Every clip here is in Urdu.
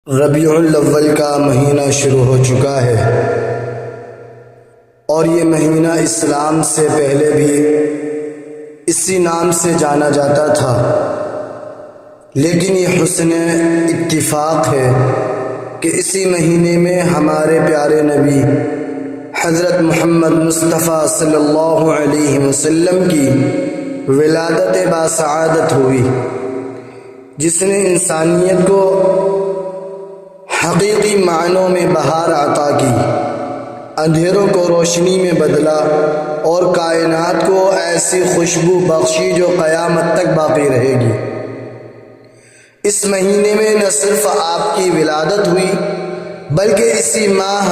ربیع الاول کا مہینہ شروع ہو چکا ہے اور یہ مہینہ اسلام سے پہلے بھی اسی نام سے جانا جاتا تھا، لیکن یہ حسن اتفاق ہے کہ اسی مہینے میں ہمارے پیارے نبی حضرت محمد مصطفیٰ صلی اللہ علیہ وسلم کی ولادت باسعادت ہوئی، جس نے انسانیت کو حقیقی معنوں میں بہار عطا کی، اندھیروں کو روشنی میں بدلا اور کائنات کو ایسی خوشبو بخشی جو قیامت تک باقی رہے گی۔ اس مہینے میں نہ صرف آپ کی ولادت ہوئی بلکہ اسی ماہ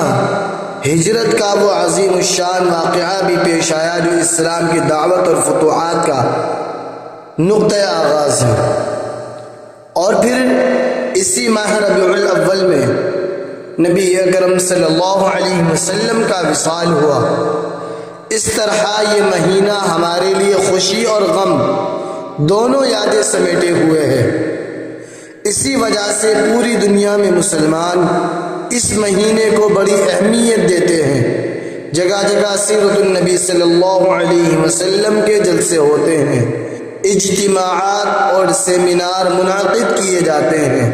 ہجرت کا وہ عظیم الشان واقعہ بھی پیش آیا جو اسلام کی دعوت اور فتوحات کا نقطۂ آغاز ہے۔ اور پھر اسی ماہ ربیع الاول میں نبی اکرم صلی اللہ علیہ وسلم کا وصال ہوا۔ اس طرح یہ مہینہ ہمارے لیے خوشی اور غم دونوں یادیں سمیٹے ہوئے ہے۔ اسی وجہ سے پوری دنیا میں مسلمان اس مہینے کو بڑی اہمیت دیتے ہیں۔ جگہ جگہ سیرت النبی صلی اللہ علیہ وسلم کے جلسے ہوتے ہیں، اجتماعات اور سیمینار منعقد کیے جاتے ہیں،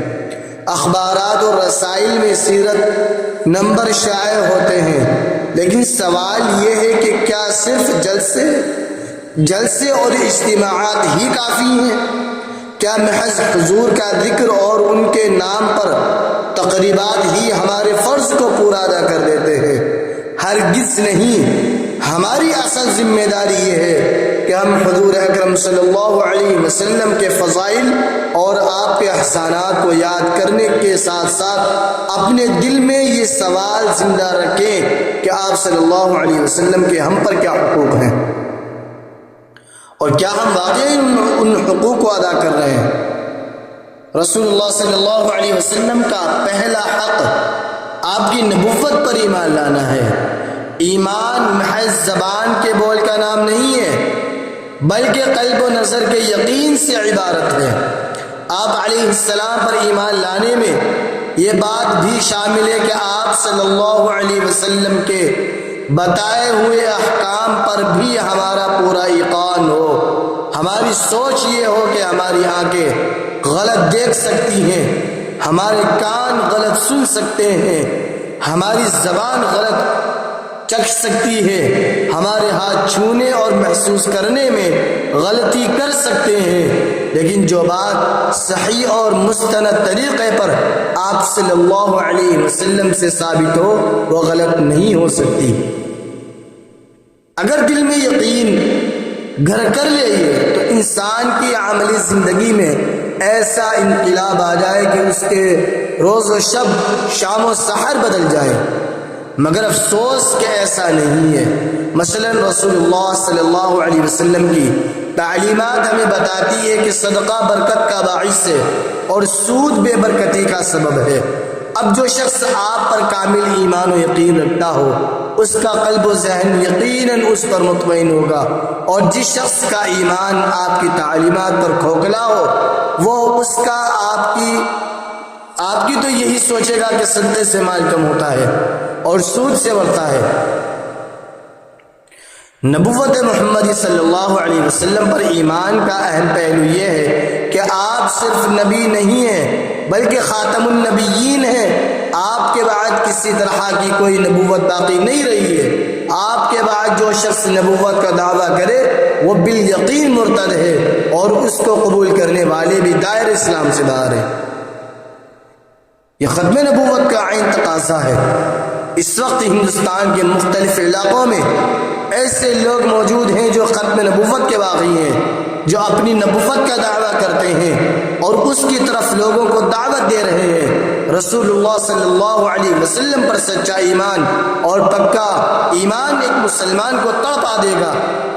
اخبارات اور رسائل میں سیرت نمبر شائع ہوتے ہیں۔ لیکن سوال یہ ہے کہ کیا صرف جلسے اور اجتماعات ہی کافی ہیں؟ کیا محض حضور کا ذکر اور ان کے نام پر تقریبات ہی ہمارے فرض کو پورا ادا کر دیتے ہیں؟ ہرگز نہیں۔ ہماری اصل ذمہ داری یہ ہے کہ ہم حضور اکرم صلی اللہ علیہ وسلم کے فضائل اور آپ کے احسانات کو یاد کرنے کے ساتھ ساتھ اپنے دل میں یہ سوال زندہ رکھیں کہ آپ صلی اللہ علیہ وسلم کے ہم پر کیا حقوق ہیں اور کیا ہم واقعی ان حقوق کو ادا کر رہے ہیں۔ رسول اللہ صلی اللہ علیہ وسلم کا پہلا حق آپ کی نبوت پر ایمان لانا ہے۔ ایمان محض زبان کے بول کا نام نہیں ہے بلکہ قلب و نظر کے یقین سے عبارت ہے۔ آپ علیہ السلام پر ایمان لانے میں یہ بات بھی شامل ہے کہ آپ صلی اللہ علیہ وسلم کے بتائے ہوئے احکام پر بھی ہمارا پورا ایقان ہو۔ ہماری سوچ یہ ہو کہ ہماری آنکھیں غلط دیکھ سکتی ہیں، ہمارے کان غلط سن سکتے ہیں، ہماری زبان غلط چکھ سکتی ہے، ہمارے ہاتھ چھونے اور محسوس کرنے میں غلطی کر سکتے ہیں، لیکن جو بات صحیح اور مستند طریقے پر آپ صلی اللہ علیہ وسلم سے ثابت ہو وہ غلط نہیں ہو سکتی۔ اگر دل میں یقین گھر کر لے تو انسان کی عملی زندگی میں ایسا انقلاب آ جائے کہ اس کے روز و شب، شام و سحر بدل جائے، مگر افسوس کہ ایسا نہیں ہے۔ مثلا رسول اللہ صلی اللہ علیہ وسلم کی تعلیمات ہمیں بتاتی ہے کہ صدقہ برکت کا باعث ہے اور سود بے برکتی کا سبب ہے۔ اب جو شخص آپ پر کامل ایمان و یقین رکھتا ہو اس کا قلب و ذہن یقیناً اس پر مطمئن ہوگا، اور جس شخص کا ایمان آپ کی تعلیمات پر کھوکھلا ہو وہ اس کا آپ کی تو یہی سوچے گا کہ صدقے سے مال کم ہوتا ہے اور سود سے بڑھتا ہے۔ نبوت محمدی صلی اللہ علیہ وسلم پر ایمان کا اہم پہلو یہ ہے کہ آپ صرف نبی نہیں ہیں بلکہ خاتم النبیین ہیں۔ آپ کے بعد کسی طرح کی کوئی نبوت باقی نہیں رہی ہے۔ آپ کے بعد جو شخص نبوت کا دعویٰ کرے وہ بالیقین مرتد ہے اور اس کو قبول کرنے والے بھی دائرہ اسلام سے باہر ہیں۔ یہ ختم نبوت کا عین تقاضا ہے۔ اس وقت ہندوستان کے مختلف علاقوں میں ایسے لوگ موجود ہیں جو ختم نبوت کے باغی ہیں، جو اپنی نبوت کا دعویٰ کرتے ہیں اور اس کی طرف لوگوں کو دعوت دے رہے ہیں۔ رسول اللہ صلی اللہ علیہ وسلم پر سچا ایمان اور پکا ایمان ایک مسلمان کو تڑپا دے گا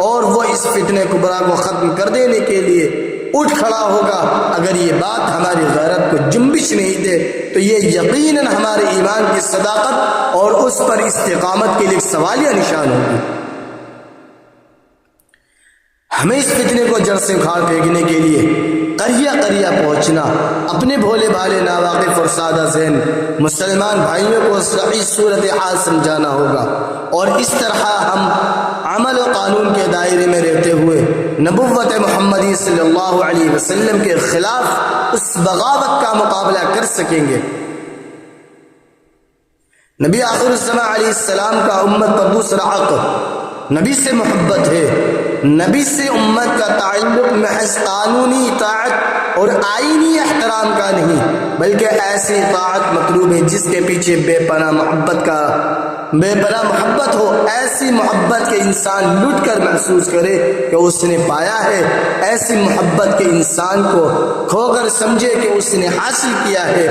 اور وہ اس فتنہ کبریٰ کو ختم کر دینے کے لیے اٹھ کھڑا ہوگا۔ اگر یہ بات ہماری غیرت کو جنبش نہیں دے تو یہ یقیناً ہمارے ایمان کی صداقت اور اس پر استقامت کے لیے سوالیہ نشان ہوگی۔ ہمیں اس فتنے کو جڑ سے اکھاڑ پھینکنے کے لیے قریہ قریہ پہنچنا، اپنے بھولے بھالے ناواقف اور سادہ ذہن مسلمان بھائیوں کو صحیح صورتحال سمجھانا ہوگا، اور اس طرح ہم عمل و قانون کے دائرے میں رہتے ہوئے نبوت محمدی صلی اللہ علیہ وسلم کے خلاف اس بغاوت کا مقابلہ کر سکیں گے۔ نبی آخر الزمان علیہ السلام کا امت پر دوسرا حق نبی سے محبت ہے۔ نبی سے امت کا تعلق محض قانونی اطاعت اور آئینی احترام کا نہیں، بلکہ ایسی اطاعت مطلوب ہے جس کے پیچھے بے پناہ محبت ہو، ایسی محبت کے انسان لٹ کر محسوس کرے کہ اس نے پایا ہے، ایسی محبت کے انسان کو کھو کر سمجھے کہ اس نے حاصل کیا ہے،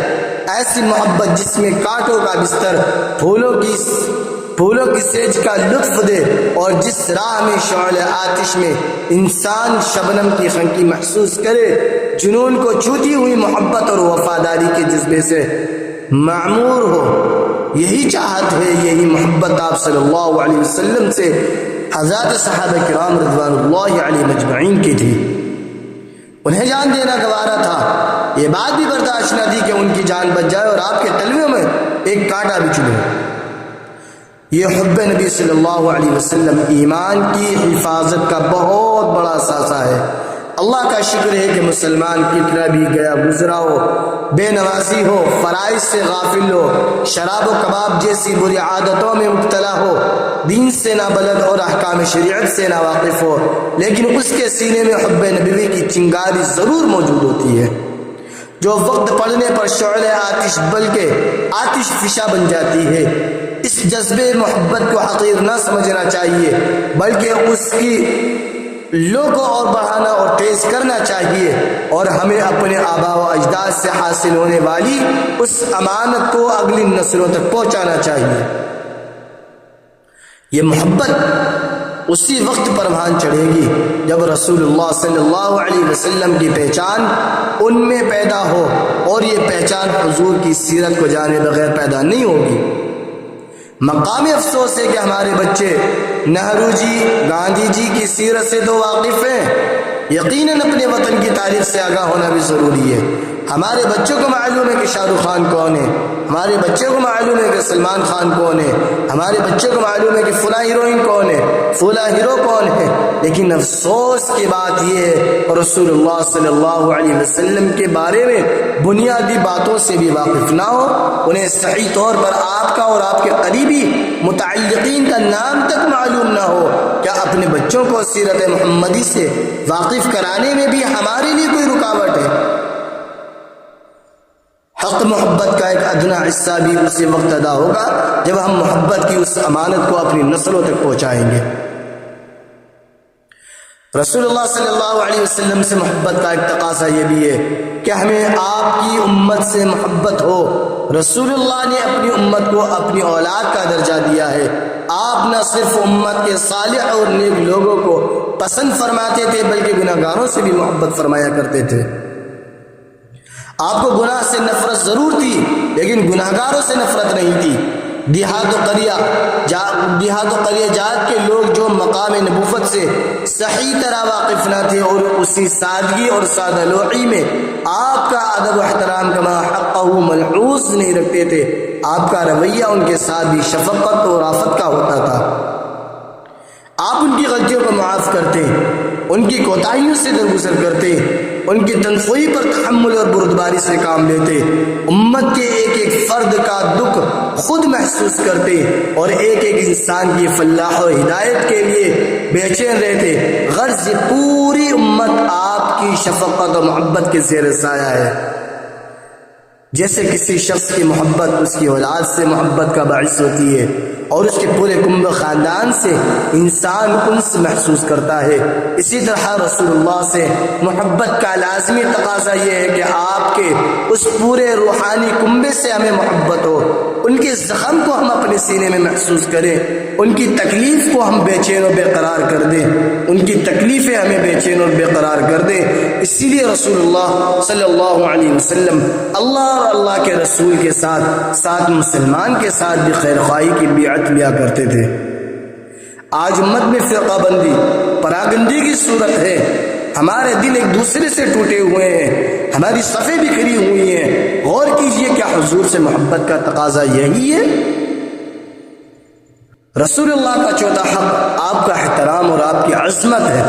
ایسی محبت جس میں کانٹوں کا بستر پھولوں کی سیج کا لطف دے، اور جس راہ میں شعلہ آتش میں انسان شبنم کی خنکی محسوس کرے، جنون کو چھوتی ہوئی محبت اور وفاداری کے جذبے سے معمور ہو۔ یہی چاہت ہے، یہی محبت آپ صلی اللہ علیہ وسلم سے حضرات صحابہ کرام رضوان اللہ علیہ مجمعین کی تھی۔ انہیں جان دینا گوارا تھا، یہ بات بھی برداشت نہ تھی کہ ان کی جان بچ جائے اور آپ کے تلوے میں ایک کانٹا بھی چبھے۔ یہ حب نبی صلی اللہ علیہ وسلم ایمان کی حفاظت کا بہت بڑا اثاثہ ہے۔ اللہ کا شکر ہے کہ مسلمان کتنا بھی گیا گزرا ہو، بے نمازی ہو، فرائض سے غافل ہو، شراب و کباب جیسی بری عادتوں میں مبتلا ہو، دین سے نابلد اور احکام شریعت سے ناواقف ہو، لیکن اس کے سینے میں حب نبوی کی چنگاری ضرور موجود ہوتی ہے، جو وقت پڑنے پر شعلہ آتش بلکہ آتش فشاں بن جاتی ہے۔ اس جذبے محبت کو حقیر نہ سمجھنا چاہیے، بلکہ اس کی لو کو اور بڑھانا اور تیز کرنا چاہیے، اور ہمیں اپنے آباء و اجداد سے حاصل ہونے والی اس امانت کو اگلی نسلوں تک پہنچانا چاہیے۔ یہ محبت اسی وقت پروان چڑھے گی جب رسول اللہ صلی اللہ علیہ وسلم کی پہچان ان میں پیدا ہو، اور یہ پہچان حضور کی سیرت کو جانے بغیر پیدا نہیں ہوگی۔ مقام افسوس ہے کہ ہمارے بچے نہرو جی، گاندھی جی کی سیرت سے تو واقف ہیں، یقیناً اپنے وطن کی تاریخ سے آگاہ ہونا بھی ضروری ہے۔ ہمارے بچوں کو معلوم ہے کہ شاہ رخ خان کون ہے، ہمارے بچوں کو معلوم ہے کہ سلمان خان کون ہے، ہمارے بچوں کو معلوم ہے کہ فلاں ہیروئن کون ہے، فلاں ہیرو کون ہے، لیکن افسوس کی بات یہ ہے رسول اللہ صلی اللہ علیہ وسلم کے بارے میں بنیادی باتوں سے بھی واقف نہ ہو، انہیں صحیح طور پر آپ کا اور آپ کے قریبی متعلقین کا نام تک معلوم نہ ہو۔ کیا اپنے بچوں کو سیرت محمدی سے واقف کرانے میں بھی ہمارے لیے کوئی رکاوٹ ہے؟ حق محبت کا ایک ادنا حصہ بھی اسی وقت ادا ہوگا جب ہم محبت کی اس امانت کو اپنی نسلوں تک پہنچائیں گے۔ رسول اللہ صلی اللہ علیہ وسلم سے محبت کا ایک تقاضا یہ بھی ہے کہ ہمیں آپ کی امت سے محبت ہو۔ رسول اللہ نے اپنی امت کو اپنی اولاد کا درجہ دیا ہے۔ آپ نہ صرف امت کے صالح اور نیک لوگوں کو پسند فرماتے تھے بلکہ گناہگاروں سے بھی محبت فرمایا کرتے تھے۔ آپ کو گناہ سے نفرت ضرور تھی لیکن گناہگاروں سے نفرت نہیں تھی۔ دیہات و قریہ جات کے لوگ جو مقام نبوت سے صحیح طرح واقف نہ تھے اور اسی سادگی اور سادہ لوحی میں آپ کا ادب و احترام کما حقہ ملحوظ نہیں رکھتے تھے، آپ کا رویہ ان کے ساتھ بھی شفقت اور رافت کا ہوتا تھا۔ آپ ان کی غلطیوں کو معاف کرتے، ان کی کوتاہیوں سے درگزر کرتے، ان کی تنخواہی پر تحمل اور بردباری سے کام لیتے، امت کے ایک ایک فرد کا دکھ خود محسوس کرتے اور ایک ایک انسان کی فلاح و ہدایت کے لیے بے چین رہتے۔ غرض پوری امت آپ کی شفقت و محبت کے زیر سایہ ہے۔ جیسے کسی شخص کی محبت اس کی اولاد سے محبت کا باعث ہوتی ہے اور اس کے پورے کنبہ خاندان سے انسان انس محسوس کرتا ہے، اسی طرح رسول اللہ سے محبت کا لازمی تقاضا یہ ہے کہ آپ کے اس پورے روحانی کنبے سے ہمیں محبت ہو، ان کے زخم کو ہم اپنے سینے میں محسوس کریں، ان کی تکلیف کو ہم بے چین و بے قرار کر دیں، ان کی تکلیفیں ہمیں بے چین اور بے قرار کر دیں۔ اسی لیے رسول اللہ صلی اللہ علیہ وسلم اللہ اور اللہ کے رسول کے ساتھ مسلمان کے ساتھ بھی خیر خواہی کی بیعت لیا کرتے تھے۔ آج امت میں فرقہ بندی، پراگندی کی صورت ہے۔ ہمارے دل ایک دوسرے سے ٹوٹے ہوئے ہیں، ہماری صفیں بکھری ہوئی ہیں۔ غور کیجئے، کیا حضور سے محبت کا تقاضا یہی ہے؟ رسول اللہ کا چوتھا حق آپ کا احترام اور آپ کی عظمت ہے۔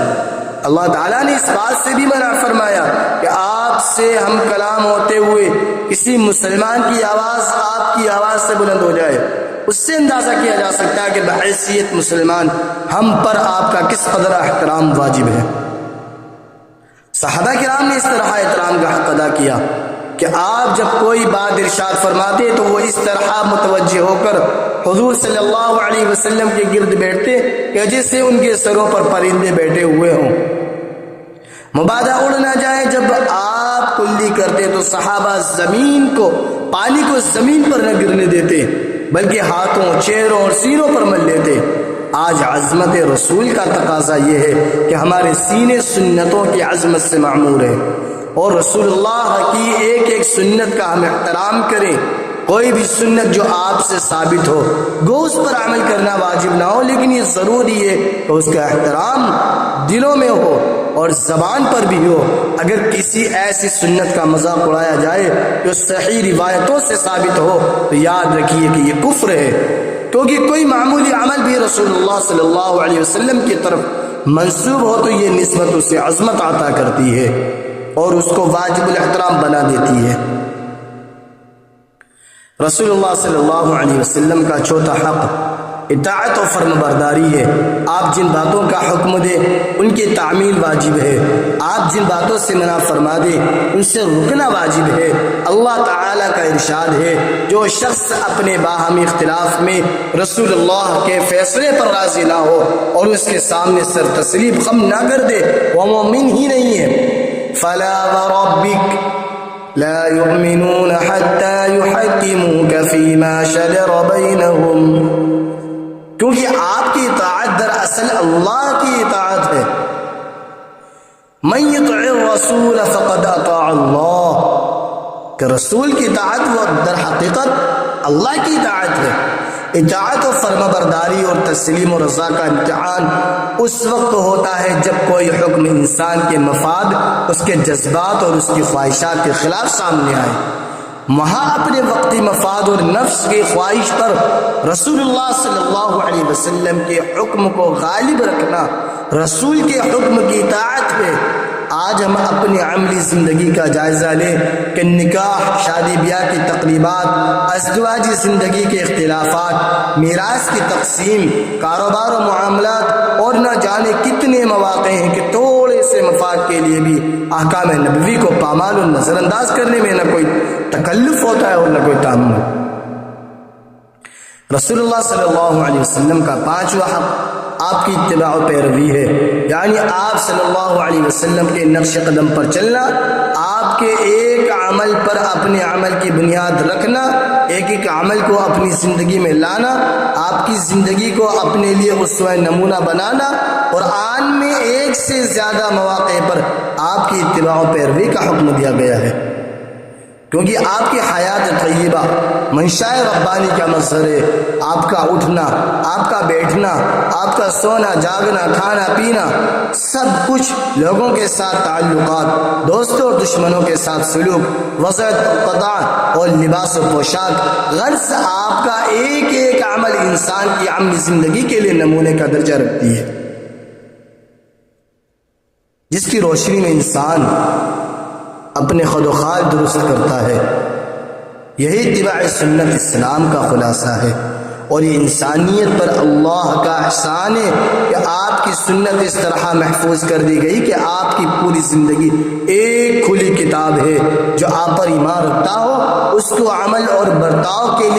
اللہ تعالیٰ نے اس بات سے بھی منع فرمایا کہ آپ سے ہم کلام ہوتے ہوئے کسی مسلمان کی آواز آپ کی آواز سے بلند ہو جائے، اس سے اندازہ کیا جا سکتا ہے کہ بحیثیت مسلمان ہم پر آپ کا کس قدر احترام واجب ہے۔ صحابہ کرام نے اس طرح احترام کا حق ادا کیا کہ آپ جب کوئی بات ارشاد فرماتے تو وہ اس طرح متوجہ ہو کر حضور صلی اللہ علیہ وسلم کے گرد بیٹھتے کہ جیسے ان کے سروں پر پرندے بیٹھے ہوئے ہوں، مبادا اڑ نہ جائے۔ جب آپ کلی کرتے تو صحابہ زمین کو، پانی کو زمین پر نہ گرنے دیتے بلکہ ہاتھوں، چہروں اور سینوں پر مل لیتے۔ آج عظمت رسول کا تقاضا یہ ہے کہ ہمارے سینے سنتوں کی عظمت سے معمور ہے اور رسول اللہ کی ایک ایک سنت کا ہم احترام کریں۔ کوئی بھی سنت جو آپ سے ثابت ہو گو اس پر عمل کرنا واجب نہ ہو، لیکن یہ ضروری ہے کہ اس کا احترام دلوں میں ہو اور زبان پر بھی ہو۔ اگر کسی ایسی سنت کا مذاق اڑایا جائے جو صحیح روایتوں سے ثابت ہو تو یاد رکھیے کہ یہ کفر ہے، کیونکہ کوئی معمولی عمل بھی رسول اللہ صلی اللہ علیہ وسلم کی طرف منسوب ہو تو یہ نسبت اسے عظمت عطا کرتی ہے اور اس کو واجب الاحترام بنا دیتی ہے۔ رسول اللہ صلی اللہ علیہ وسلم کا چوتھا حق اطاعت و فرم برداری ہے۔ آپ جن باتوں کا حکم دے ان کی تعمیل واجب ہے، آپ جن باتوں سے منع فرما دے ان سے رکنا واجب ہے۔ اللہ تعالیٰ کا ارشاد ہے، جو شخص اپنے باہمی اختلاف میں رسول اللہ کے فیصلے پر راضی نہ ہو اور اس کے سامنے سر تسلیم خم نہ کر دے وہ مومن ہی نہیں ہے۔ فلا وربک لا يؤمنون حتى يحكموك فيما شجر بينهم، کیونکہ آپ کی اطاعت دراصل اللہ کی اطاعت ہے۔ من يطع الرسول فقد اطاع اللہ، کہ رسول کی اطاعت وہ در حقیقت اللہ کی اطاعت ہے۔ اطاعت و فرما برداری اور تسلیم و رضا کا امتحان اس وقت ہوتا ہے جب کوئی حکم انسان کے مفاد، اس کے جذبات اور اس کی خواہشات کے خلاف سامنے آئے۔ وہاں اپنے وقتی مفاد اور نفس کی خواہش پر رسول اللہ صلی اللہ علیہ وسلم کے حکم کو غالب رکھنا رسول کے حکم کی اطاعت ہے۔ آج ہم اپنی عملی زندگی کا جائزہ لیں کہ نکاح، شادی بیاہ کی تقریبات، ازدواجی زندگی کے اختلافات، میراث کی تقسیم، کاروبار و معاملات اور نہ جانے کتنے مواقع ہیں کہ تھوڑے سے مفاد کے لیے بھی احکام نبوی کو پامال و نظر انداز کرنے میں نہ کوئی تکلف ہوتا ہے اور نہ کوئی تعمل۔ رسول اللہ صلی اللہ علیہ وسلم کا پانچواں حق آپ کی اتباع و پیروی ہے، یعنی آپ صلی اللہ علیہ وسلم کے نقش قدم پر چلنا، آپ کے ایک عمل پر اپنے عمل کی بنیاد رکھنا، ایک ایک عمل کو اپنی زندگی میں لانا، آپ کی زندگی کو اپنے لیے اسوہ نمونہ بنانا، اور آن میں ایک سے زیادہ مواقع پر آپ کی اتباع و پیروی کا حکم دیا گیا ہے، کیونکہ آپ کی حیات طیبہ منشاء ربانی کا مظہر ہے۔ آپ کا اٹھنا، آپ کا بیٹھنا، آپ کا سونا جاگنا، کھانا پینا، سب کچھ، لوگوں کے ساتھ تعلقات، دوستوں اور دشمنوں کے ساتھ سلوک، وضعیت و قضاء اور لباس و پوشاک، غرض آپ کا ایک ایک عمل انسان کی عملی زندگی کے لیے نمونے کا درجہ رکھتی ہے، جس کی روشنی میں انسان اپنے خود و خال درست کرتا ہے۔ یہی اتباع سنت اسلام کا خلاصہ ہے، اور یہ انسانیت پر اللہ کا احسان ہے کہ آپ کی سنت اس طرح محفوظ کر دی گئی کہ آپ کی پوری زندگی ایک کھلی کتاب ہے۔ جو آپ پر ایمان رکھتا ہو اس کو عمل اور برتاؤ کے لیے